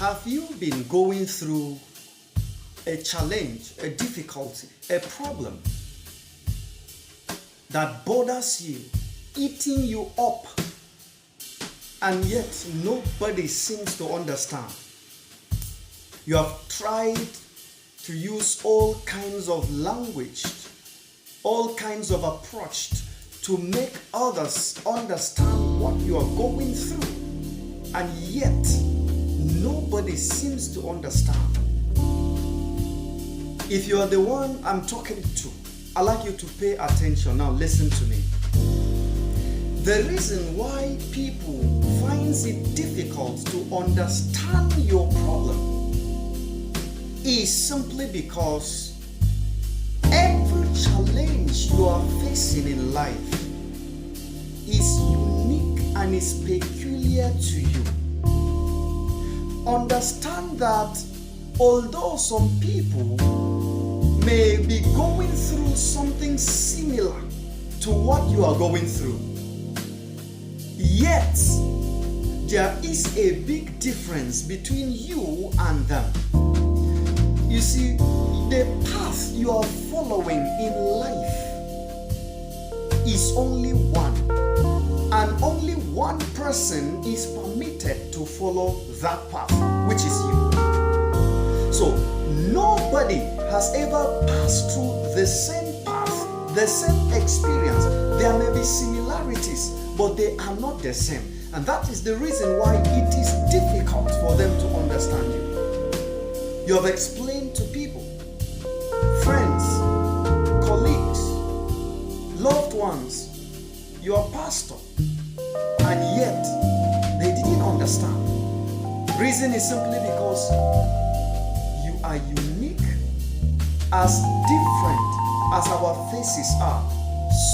Have you been going through a challenge, a difficulty, a problem that bothers you, eating you up, and yet nobody seems to understand? You have tried to use all kinds of language, all kinds of approach to make others understand what you are going through, and yet nobody seems to understand. If you are the one I'm talking to, I'd like you to pay attention. Now listen to me. The reason why people finds it difficult to understand your problem is simply because every challenge you are facing in life is unique and is peculiar to you. Understand that although some people may be going through something similar to what you are going through, yet there is a big difference between you and them. You see, the path you are following in life is only one, and only one person is permitted to follow that path, which is you. So nobody has ever passed through the same path, the same experience. There may be similarities, but they are not the same. And that is the reason why it is difficult for them to understand you. You have explained to people, friends, colleagues, loved ones, your pastor, and yet they didn't understand. Reason is simply because you are unique, as different as our faces are,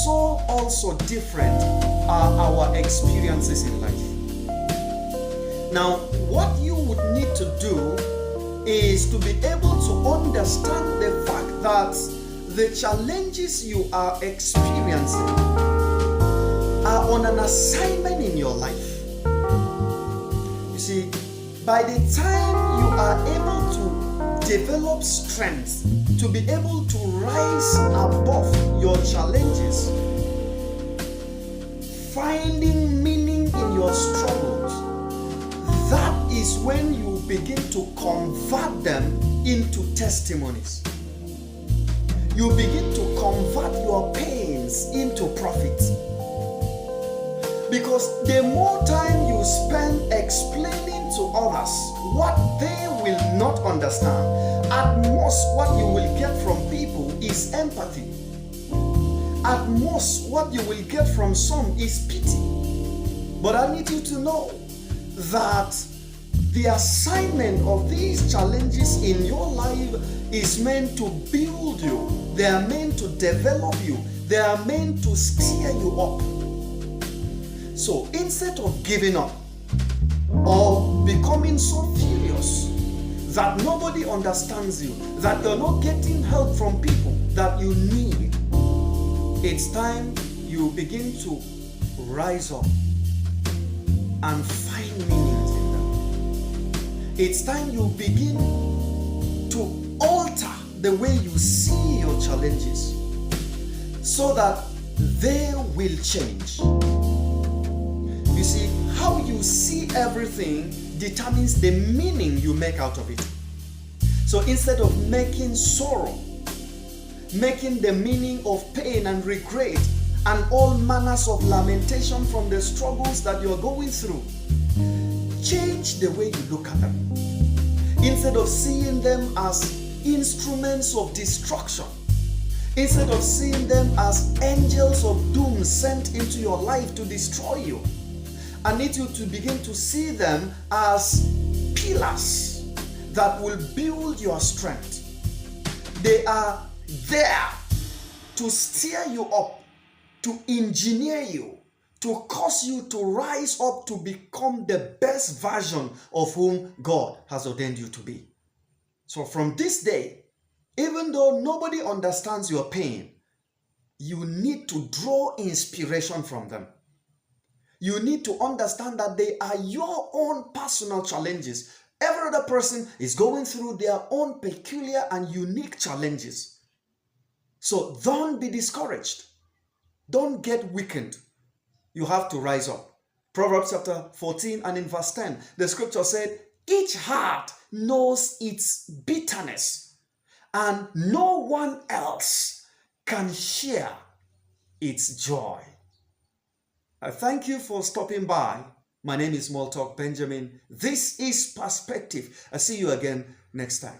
so also different are our experiences in life. Now, what you would need to do is to be able to understand the fact that the challenges you are experiencing are on an assignment in your life. You see, by the time you are able to develop strength to be able to rise above your challenges, finding meaning in your struggles, that is when you begin to convert them into testimonies. You begin to convert your pains into profit. Because the more time you spend explaining to others what they will not understand, at most what you will get from people is empathy. At most what you will get from some is pity. But I need you to know that the assignment of these challenges in your life is meant to build you. They are meant to develop you. They are meant to steer you up. So instead of giving up or becoming so furious that nobody understands you, that you're not getting help from people that you need, it's time you begin to rise up and find meanings in them. It's time you begin to alter the way you see your challenges so that they will change. You see, how you see everything determines the meaning you make out of it. So instead of making sorrow, making the meaning of pain and regret and all manners of lamentation from the struggles that you're going through, change the way you look at them. Instead of seeing them as instruments of destruction, instead of seeing them as angels of doom sent into your life to destroy you, I need you to begin to see them as pillars that will build your strength. They are there to steer you up, to engineer you, to cause you to rise up to become the best version of whom God has ordained you to be. So from this day, even though nobody understands your pain, you need to draw inspiration from them. You need to understand that they are your own personal challenges. Every other person is going through their own peculiar and unique challenges. So don't be discouraged. Don't get weakened. You have to rise up. Proverbs chapter 14 and in verse 10, the scripture said, each heart knows its bitterness, and no one else can share its joy. I thank you for stopping by. My name is Small Talk Benjamin. This is Perspective. I'll see you again next time.